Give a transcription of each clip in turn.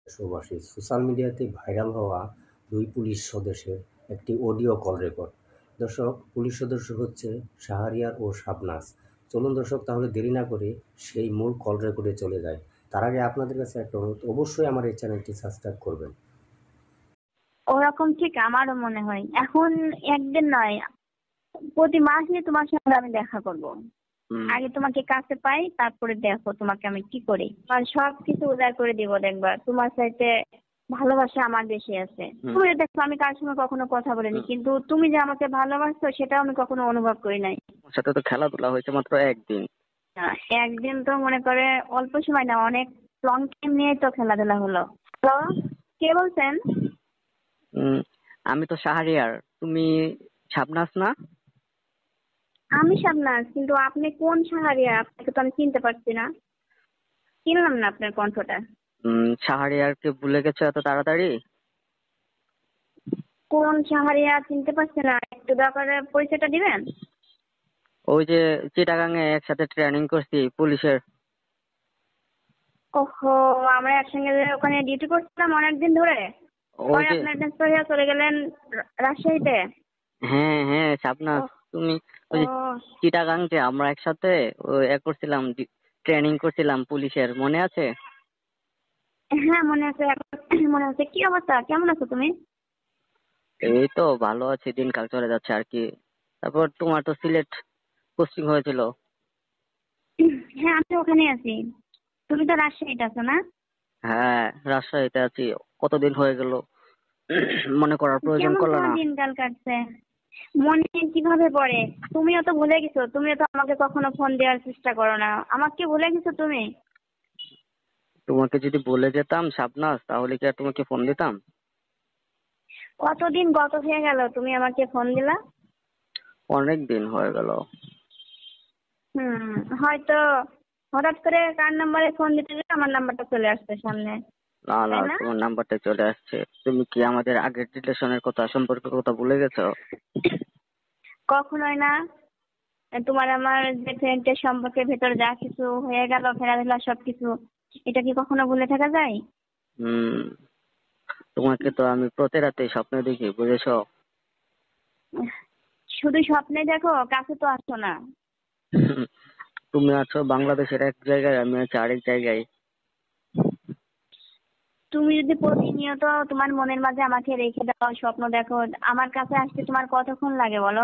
দেশবাসী সোশ্যাল মিডিয়াতে ভাইরাল হওয়া দুই পুলিশ সদস্যের একটি অডিও কল রেকর্ড। দর্শক, পুলিশ সদস্য হচ্ছে শাহরিয়ার ও শাবনাজ। চলুন দর্শক, তাহলে দেরি না করে সেই মূল কল রেকর্ডে চলে যায়। তার আগে আপনাদের কাছে একটা অনুরোধ, অবশ্যই আমার এই চ্যানেলটি সাবস্ক্রাইব করবেন। ওরকম ঠিক আমারও মনে হয়। এখন একদিন নয়, প্রতি মাসে তোমার সঙ্গে আমি দেখা করব। আগে তোমাকে কাছে পাই, তারপরে দেখো তোমাকে আমি কি করি। আর সবকিছু উজাড় করে দিব, দেখবা তোমার সাথে ভালোবাসা আমার বেশি আছে। তুমি দেখো, আমি কার সঙ্গে কখনো কথা বলিনি, কিন্তু তুমি যে আমাকে ভালোবাসছো সেটাও আমি কখনো অনুভব করি নাই। সাথে তো খেলাধুলা হয়েছে মাত্র একদিন। একদিন তো মনে করে অল্প সময় না, অনেক লং টাইম নিয়ে তো খেলাধুলা হলো। তো কে বলছেন? আমি তো শাহরিয়ার, তুমি শাবনাজ না? আমি শাবনাজ, কিন্তু আপনি কোন শাহরিয়া? আপনাকে তো আমি চিনতে পারছি না, চিনলাম না আপনার কণ্ঠটা। শাহরিয়ারকে ভুলে গেছো এত তাড়াতাড়ি? কোন শাহরিয়া চিনতে পারছি না, একটু দয়া করে পরিচয়টা দিবেন? ওই যে চিটাগাঙে একসাথে ট্রেনিং করছি পুলিশের। ওহো, আমরা একসঙ্গে ওখানে ডিউটি করছিলাম অনেকদিন ধরে। ওই পরে যে আপনার ট্রান্সফার হয়ে চলে গেলেন রাজশাহীতে। হ্যাঁ হ্যাঁ, শাবনাজ তুমি ওই ও, যে চিটাগাং যে আমরা একসাথে করছিলাম, ট্রেনিং করছিলাম পুলিশের, মনে আছে? হ্যাঁ মনে আছে, মনে আছে। কি অবস্থা, কেমন আছো তুমি? এই তো ভালো আছি, দিনকাল চলে যাচ্ছে আর কি। তারপর তোমার তো সিলেট পোস্টিং হয়েছিল। হ্যাঁ আমি ওখানে আছি। তুমি তো রাজশাহীতে আছো না? হ্যাঁ, রাজশাহীতে আছি। কতদিন হয়ে গেল, মনে করার প্রয়োজন কেমন করলো তোমার না। দিনকাল কাটছে? মনে কিভাবে পড়ে? তুমিও তো ভুলে গেছো, তুমিও তো আমাকে কখনো ফোন দেওয়ার চেষ্টা করো না। আমাকে ভুলে গেছো তুমি? তোমাকে যদি বলে যেতাম শাবনাজ, তাহলে কি আর তোমাকে ফোন দিতাম? কতদিন গত হয়ে গেল তুমি আমাকে ফোন দিলা? অনেক দিন হয়ে গেল। হয়তো হঠাৎ করে কার নাম্বারে ফোন দিতে গেলে আমার নাম্বারটা চলে আসছে সামনে, না না, তাই না? তোমার নাম্বারটা চলে আসছে। তুমি কি আমাদের আগের রিলেশনের কথা, সম্পর্কের কথা ভুলে গেছো? কখনোই না। তোমার আমার যে ফ্রেন্ডের সম্পর্কের ভেতর যা কিছু হয়ে গেল, খেলাধুলা সবকিছু, এটা কি কখনো ভুলে থাকা যায়? হম তোমাকে তো আমি প্রতি রাতে স্বপ্নে দেখি, বুঝেছো? শুধু স্বপ্নে দেখো, কাছে তো আসো না। তুমি আছো বাংলাদেশের এক জায়গায়, আমি আছি আরেক জায়গায়। তুমি যদি প্রতিনিয়ত তোমার মনের মাঝে আমাকে রেখে দাও, স্বপ্ন দেখো, আমার কাছে আসতে তোমার কতক্ষণ লাগে বলো?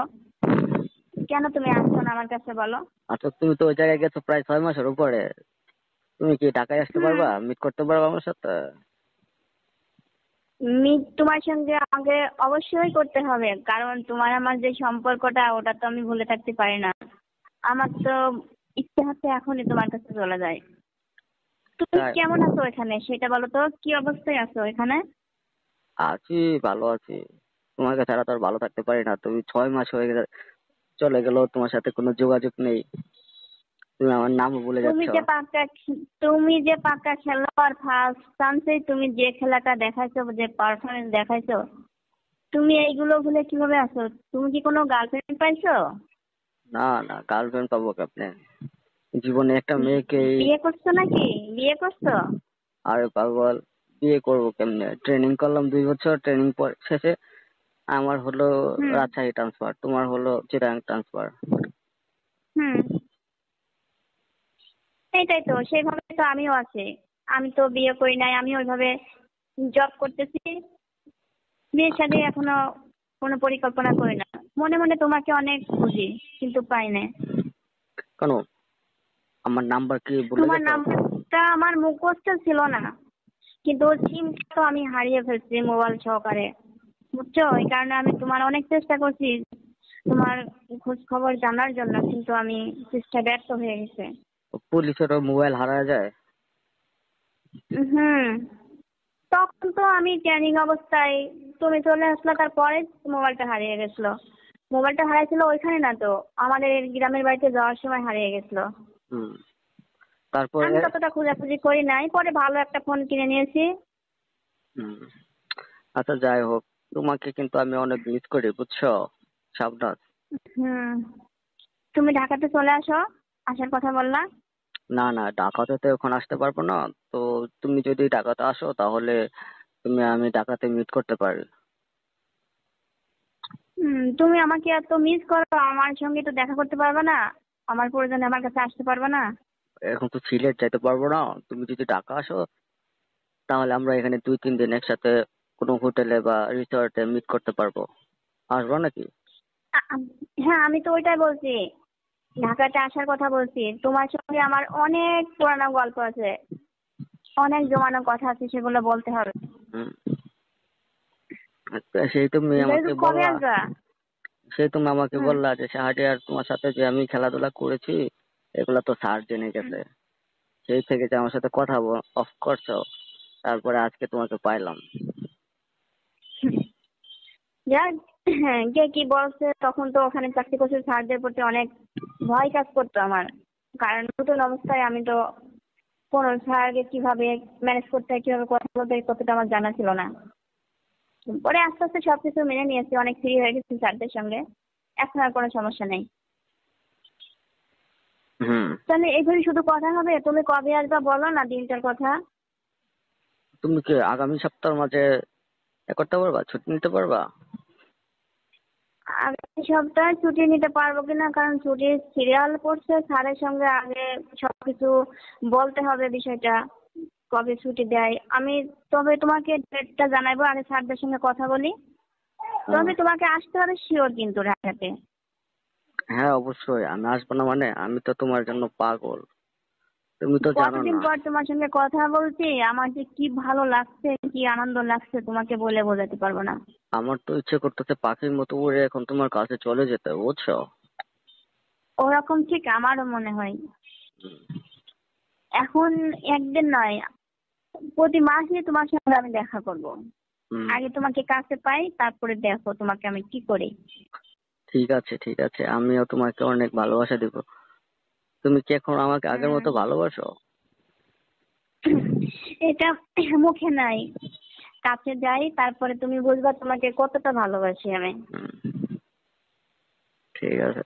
কেন তুমি আসছো না আমার কাছে বলো? আচ্ছা, তুমি তো ওই জায়গায় গেছো প্রায় 6 মাসের উপরে। তুমি কি ঢাকায় আসতে হুম, পারবা, মিট করতে পারবা আমার সাথে? তোমার সঙ্গে আমাকে অবশ্যই করতে হবে, কারণ তোমার আমার যে সম্পর্কটা, ওটা তো আমি ভুলে থাকতে পারি না। আমার তো ইচ্ছে হচ্ছে এখনই তোমার কাছে চলে যায়। তুমি তাই কেমন আছো এখানে সেটা বলো তো, কি অবস্থায় আছো এখানে? আছি, ভালো আছি। তোমাকে ছাড়া তো আর ভালো থাকতে পারি না। তুমি 6 মাস হয়ে গেলে চলে গেল, তোমার সাথে কোনো যোগাযোগ নেই। তুমি আমার নামও ভুলে তুমি যাচ্ছ। যে পাক্কা তুমি যে পাক্কা খেলোয়াড়, ফার্স্ট চান্সে তুমি যে খেলাটা দেখাইছো, যে পারফরমেন্স দেখাইছো, তুমি এইগুলো ভুলে কিভাবে আছো? তুমি কি কোনো গার্লফ্রেন্ড পাইছো? না না, গার্লফ্রেন্ড পাবো কেমনে? জীবনে একটা মেয়েকে বিয়ে করছো নাকি? বিয়ে করছো? আরে পাগল, বিয়ে করবো কেমনে? ট্রেনিং করলাম 2 বছর, ট্রেনিং পর শেষে আমার হলো হুম, রাজশাহী ট্রান্সফার, তোমার হলো চিটাগাং ট্রান্সফার। হুম, এইটাই তো, সেইভাবে তো আমিও আছি। আমি তো বিয়ে করি নাই, আমি ওইভাবে জব করতেছি। বিয়ের সাথে এখনো কোনো পরিকল্পনা করি না। মনে মনে তোমাকে অনেক খুঁজি, কিন্তু পাই না। কেন, আমার নাম্বার কি ভুলে তোমার গেছো? নাম্বারটা আমার মুখস্থ ছিল না, কিন্তু সিমটা তো আমি হারিয়ে ফেলছি মোবাইল সহকারে, বুঝছো? এই কারণে আমি তোমার অনেক চেষ্টা করছি তোমার খোঁজ খবর জানার জন্য, কিন্তু আমি চেষ্টা ব্যর্থ হয়ে গেছে। পুলিশেরও মোবাইল হারা যায়। হুম, তখন তো আমি ট্রেনিং অবস্থায়, তুমি চলে আসলো, তারপরে মোবাইলটা হারিয়ে গেছিল। মোবাইলটা হারাইছিল ওইখানে না তো, আমাদের গ্রামের বাড়িতে যাওয়ার সময় হারিয়ে গেছিল। হুম তারপরে আমি ততটা খোঁজাখুঁজি করি নাই, পরে ভালো একটা ফোন কিনে নিয়েছি। হুম আচ্ছা, যাই হোক, তোমাকে কিন্তু আমি অনেক মিস করি, বুঝছো শাবনাজ? হুম, তুমি ঢাকাতে চলে আসো, আসার কথা বললা। না না, ঢাকাতে তো এখন আসতে পারবো না। তো তুমি যদি ঢাকাতে আসো তাহলে আমি ঢাকাতে মিট করতে পারি। তুমি আমাকে এত মিস করো, আমার সঙ্গে তো দেখা করতে পারবে না? আমার প্রয়োজনে আমার কাছে আসতে পারবে না? এখন তো সিলেট যাইতে পারবো না। তুমি যদি ঢাকা আসো তাহলে আমরা এখানে 2-3 দিন একসাথে কোনো হোটেলে বা রিসর্টে মিট করতে পারবো। আসবো নাকি? হ্যাঁ, আমি তো ওইটাই বলছি, ঢাকাতে আসার কথা বলছি। তোমার সঙ্গে আমার অনেক পুরানো গল্প আছে, অনেক জমানো কথা আছে, সেগুলো বলতে হবে। হুম। আচ্ছা, সেই তুমি আমাকে কবে বললা, আসবা? হুম। যে শাহরিয়ার তোমার সাথে যে আমি খেলাধুলা করেছি এগুলা তো স্যার জেনে গেছে। সেই থেকে যে আমার সাথে কথা অফ করছো, তারপরে আজকে তোমাকে পাইলাম। যাক, হ্যাঁ, কে কি বলছে, তখন তো ওখানে চাকরি করছে, স্যারদের প্রতি অনেক ভয় কাজ করতো আমার। কারণ নতুন অবস্থায় আমি তো কোন স্যারকে কিভাবে ম্যানেজ করতে হয়, কিভাবে কথা বলতে হয়, কতটা আমার জানা ছিল না। পরে আস্তে আস্তে সবকিছু মেনে নিয়েছি, অনেক ফ্রি হয়ে গেছি স্যারদের সঙ্গে। এখন আর কোনো সমস্যা নেই। হুম। তাহলে এইভাবে শুধু কথা হবে? তুমি কবে আসবা বলো না দিনটার কথা। তুমি কি আগামী সপ্তাহের মাঝে এ করতে পারবা, ছুটি নিতে পারবা? আগামী সপ্তাহে ছুটি নিতে পারবো কিনা, কারণ ছুটির সিরিয়াল পড়ছে, স্যারের সঙ্গে আগে সবকিছু বলতে হবে বিষয়টা, কবে ছুটি দেয়। আমি তবে তোমাকে ডেটটা জানাবো, আগে স্যারদের সঙ্গে কথা বলি। হুম। তবে তোমাকে আসতে হবে শিওর কিন্তু ঢাকাতে। হ্যাঁ অবশ্যই, আমি আসবো না মানে? আমি তো তোমার জন্য পাগল, তুমি তো জানো কতদিন না। পর তোমার সঙ্গে কথা বলছি, আমার যে কি ভালো লাগছে, কি আনন্দ লাগছে, তোমাকে বলে বোঝাতে পারবো না। আমার তো ইচ্ছে করতেছে পাখির মতো উড়ে এখন তোমার কাছে চলে যেতে, বুঝছো? ওরকম ঠিক আমারও মনে হয়। এখন একদিন নয়, প্রতি মাসে তোমার সঙ্গে আমি দেখা করব। হুম। আগে তোমাকে কাছে পাই, তারপরে দেখো তোমাকে আমি কি করি। ঠিক আছে ঠিক আছে, আমিও তোমাকে অনেক ভালোবাসা দিব। তুমি কি এখন আমাকে আগের উম, মতো ভালোবাসো? এটা মুখে নাই, কাছে যাই, তারপরে তুমি বুঝবা তোমাকে কতটা ভালোবাসি আমি। হুম, ঠিক আছে।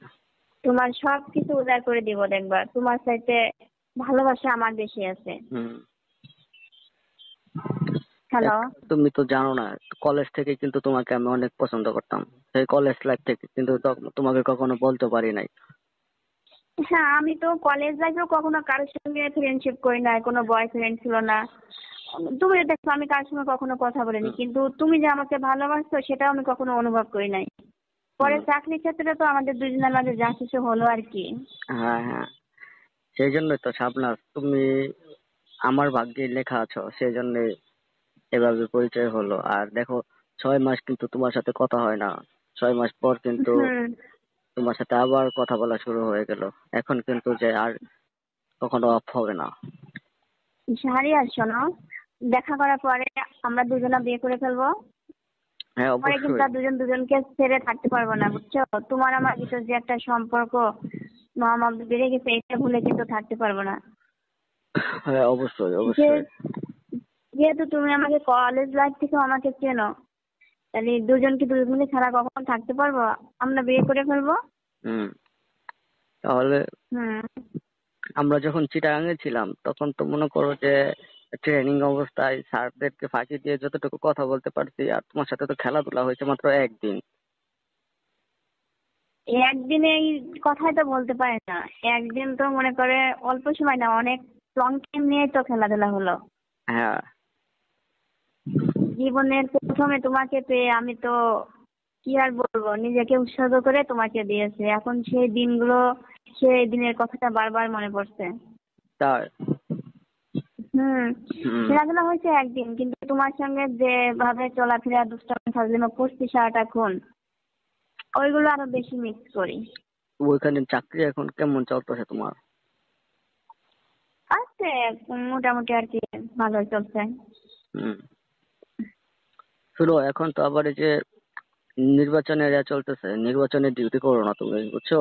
তোমার সব কিছু উজাড় করে দিব, দেখবা তোমার চাইতে ভালোবাসা আমার বেশি আছে। হুম। হ্যালো। তুমি তো জানো না, কলেজ থেকে কিন্তু তোমাকে আমি অনেক পছন্দ করতাম। সেই কলেজ লাইফ থেকে কিন্তু তোমাকে কখনো বলতে পারি নাই। হ্যাঁ, আমি তো কলেজ লাইফেও কখনো কারোর সঙ্গে ফ্রেন্ডশিপ করি না, কোনো বয়ফ্রেন্ড ছিল না। তুমি দেখো আমি কারোর সঙ্গে কখনো কথা বলিনি, হুম। কিন্তু তুমি যে আমাকে ভালোবাসছো সেটাও আমি কখনো অনুভব করি নাই। পরে হুম। চাকরির ক্ষেত্রে তো আমাদের দুজনের মাঝে যা কিছু হলো আর কি। হ্যাঁ হ্যাঁ, সেই জন্যই তো শাবনাজ, তুমি আমার ভাগ্যে লেখা আছো, সেই জন্য এভাবে পরিচয় হলো। আর দেখো, 6 মাস কিন্তু তোমার সাথে কথা হয় না। 6 মাস পর কিন্তু হুম। তোমার সাথে আবার কথা বলা শুরু হয়ে গেল। এখন কিন্তু যে আর কখনো অফ হবে না। শাহরিয়ার শোনো, দেখা করার পরে আমরা দুজনা বিয়ে করে ফেলবো। হ্যাঁ পরে কিন্তু অবশ্যই। আর দুজন দুজনকে ছেড়ে থাকতে পারবো না, বুঝছো? তোমার আমার ভিতর যে একটা সম্পর্ক মহামত বেড়ে গেছে, এটা ভুলে কিন্তু থাকতে পারবো না। হ্যাঁ অবশ্যই যে অবশ্যই। যেহেতু তুমি আমাকে কলেজ লাইফ থেকে আমাকে চেনো, তাহলে দুজন কি দুজন মিলে ছাড়া কখন থাকতে পারবো? আমরা বিয়ে করে ফেলবো। হুম। তাহলে হুম। আমরা যখন চিটাগাঙে ছিলাম তখন তো মনে করো যে ট্রেনিং অবস্থায় স্যারদেরকে ফাঁকি দিয়ে যতটুকু কথা বলতে পারছি, আর তোমার সাথে তো খেলাধুলা হয়েছে মাত্র একদিন। একদিনে এই কথাই তো বলতে পারে না। একদিন তো মনে করে অল্প সময় না, অনেক লং টাইম নিয়ে তো খেলাধুলা হলো। হ্যাঁ। জীবনের প্রথমে তোমাকে পেয়ে আমি তো কি আর বলবো, নিজেকে উৎসর্গ করে তোমাকে দিয়েছি। এখন সেই দিনগুলো, সেই দিনের কথাটা বারবার মনে পড়ছে। তাই। হুম। হুম। খেলাধুলা হয়েছে একদিন, কিন্তু তোমার সঙ্গে যেভাবে চলাফেরা, দুষ্টামি ফাজলামো করছি সারাটাক্ষণ, ওইগুলো আরো বেশি মিস করি। ওইখানে চাকরি এখন কেমন চলতেছে তোমার? আছে, মোটামুটি আর কি, ভালোই চলছে। হুম। শুনো, এখন তো আবার এই যে নির্বাচনের চলতেছে, নির্বাচনের ডিউটি করো না তুমি, বুঝছো?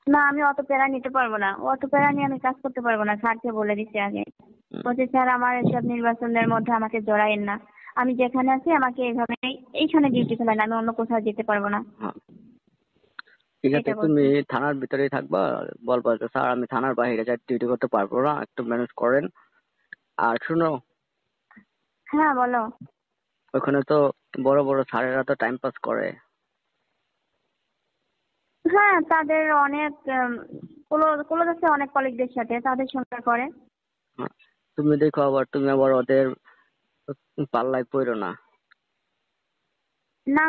না, আমি অত প্যারা নিতে পারবো না, অত প্যারা নিয়ে আমি কাজ করতে পারবো না। স্যারকে বলে দিচ্ছি আগে, হুম। বলছি স্যার আমার এসব নির্বাচনের মধ্যে আমাকে জড়াইন না। আমি যেখানে আছি আমাকে এইভাবে এইখানে ডিউটি ফেলেন, আমি অন্য কোথাও যেতে পারবো না। হ্যাঁ। ঠিক আছে, এটা তুমি বলছি। থানার ভিতরেই থাকবা, বলবা যে স্যার আমি থানার বাইরে যাই, ডিউটি করতে পারবো না, একটু ম্যানেজ করেন। আর শুনো, হ্যাঁ বলো। ওখানে তো বড় বড় স্যারেরা তো টাইম পাস করে। হ্যাঁ তাদের অনেক ক্লোজ আছে অনেক কলিগদের সাথে, তাদের সঙ্গে করে। হ্যাঁ, তুমি আবার ওদের পাল্লায় পড়ো না। না,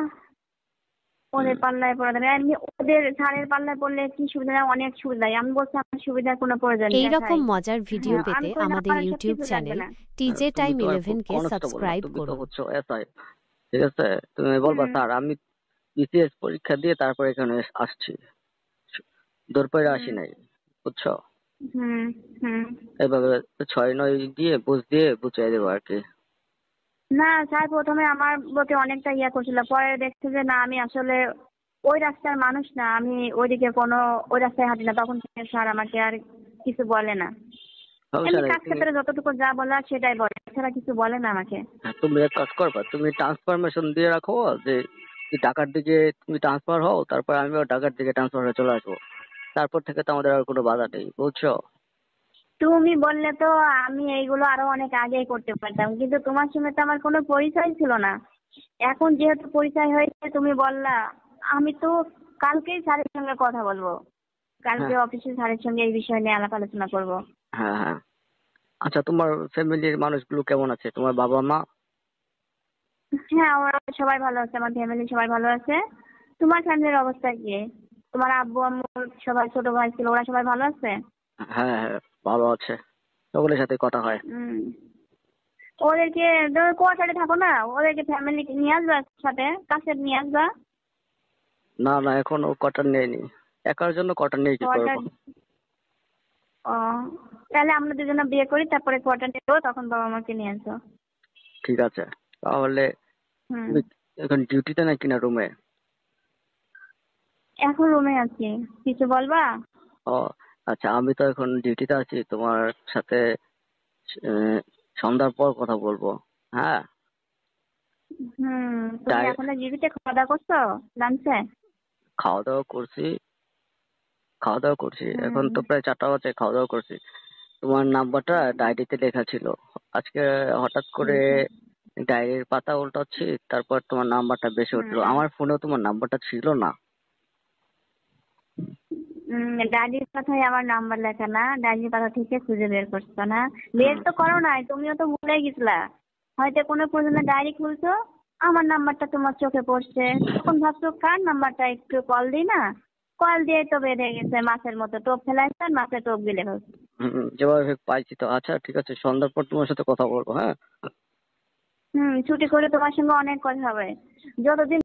ওদের হুম, পাল্লায় পড়া যাবে এমনি, ওদের ঝাড়ের পাল্লায় পড়লে কি সুবিধা? অনেক সুবিধা। আমি বলছি আমার সুবিধার কোনো প্রয়োজন নেই, এই রকম দেখাই। মজার ভিডিও হ্যাঁ আমি পেতে করলে আমাদের আমার সব ইউটিউব কিছু লাগবে চ্যানেল না। টিজে তুমি টাইম তো আর 11 কে কনস্টেবল না, সাবস্ক্রাইব তুমি তো করুন। হচ্ছে এসআই। ঠিক আছে, তুমি বলবা হুম স্যার আমি বিসিএস পরীক্ষা দিয়ে তারপর এখানে আসছি, দৌড় আসি হুম নাই, বুঝছো? হুম হুম। এভাবে 6-9 দিয়ে বুঝিয়ে দেবো আর কি। না স্যার প্রথমে আমার প্রতি অনেকটা ইয়া করছিল, পরে দেখছে যে না আমি আসলে ওই রাস্তার মানুষ না, আমি ওইদিকে ওই রাস্তায় হাঁটি না, তখন থেকে স্যার আমাকে আর কিছু বলে না। সমস্যা এমনি নেই, কাজ ক্ষেত্রে যতটুকু যা বলার সেটাই বলে, এছাড়া কিছু বলে না আমাকে। তুমি এক কাজ করবা, তুমি ট্রান্সফরমেশন দিয়ে রাখো যে কি ঢাকার দিকে তুমি ট্রান্সফার হও, তারপর আমিও ঢাকার দিকে ট্রান্সফার হয়ে চলে আসবো। তারপর থেকে তো আমাদের আর কোনো বাধা নেই, বুঝছো? তুমি বললে তো আমি এইগুলো আরো অনেক আগেই করতে পারতাম, কিন্তু তোমার সঙ্গে তো আমার কোনো পরিচয় ছিল না। এখন যেহেতু পরিচয় হয়েছে তুমি বললা, আমি তো কালকেই স্যারের সঙ্গে কথা বলবো। কালকে হ্যাঁ অফিসে স্যারের সঙ্গে এই বিষয় নিয়ে আলাপ আলোচনা করবো। হ্যাঁ হ্যাঁ। আচ্ছা, তোমার ফ্যামিলির মানুষগুলো কেমন আছে, তোমার বাবা মা? হ্যাঁ ওরা সবাই ভালো আছে, আমার ফ্যামিলি সবাই ভালো আছে। তোমার ফ্যামিলির অবস্থা কি? তোমার আব্বু আম্মু, সবাই, ছোট ভাই ছিল, ওরা সবাই ভালো আছে? হ্যাঁ হ্যাঁ, ভালো আছে, সকলের সাথে কথা হয়। হুম। ওদেরকে, কোয়ার্টারে থাকো না, ওদেরকে ফ্যামিলি নিয়ে আসবা, সাথে কাছে নিয়ে আসবা। না না, এখনো কোয়ার্টার নেইনি, একার জন্য কোয়ার্টার নিয়ে কি কোয়ার্টার, করবো? ও তাহলে আমরা দুজনে বিয়ে করি, তারপরে কোয়ার্টার নেবো, তখন বাবা মাকে নিয়ে আসবো। ঠিক আছে, তাহলে হুম। তুমি এখন ডিউটিতে নাকি না রুমে? এখন রুমে আছি, কিছু বলবা? ও আচ্ছা, আমি তো এখন ডিউটিতে আছি, তোমার সাথে আহ, সন্ধ্যার পর কথা বলবো। হ্যাঁ, তুমি তাই এখনো জিবিতে খাওয়া দাওয়া করছো? লাঞ্চে? খাওয়া দাওয়া করছি, এখন হুম তো প্রায় 4টা বাজে, খাওয়া দাওয়া করছি। তোমার নাম্বারটা ডায়েরিতে লেখা ছিল, আজকে হঠাৎ করে হুম ডায়েরির পাতা উল্টাচ্ছি, তারপর তোমার নাম্বারটা বেশি উঠলো, হুম। আমার ফোনেও তোমার নাম্বারটা ছিল না। ডায়েরির কথাই আমার নাম্বার লেখা না, ডায়েরির কথা থেকে খুঁজে বের করছো না? বের তো করো নাই, তুমিও তো ভুলে গেছিলা। হয়তো কোনো প্রয়োজনে ডায়েরি খুলছো, আমার নাম্বারটা তোমার চোখে পড়ছে, তখন ভাবছো কার নাম্বারটা, একটু কল দিই না। কল দিয়ে তো বেড়ে গেছে, মাছের মতো টোপ ফেলাইছে আর মাছে টোপ গিলে ফেলছে। যেভাবে পাইছি তো। আচ্ছা ঠিক আছে, সন্ধ্যার পর তোমার সাথে কথা বলবো, হ্যাঁ। ছুটি করে তোমার সঙ্গে অনেক কথা হবে। যতদিন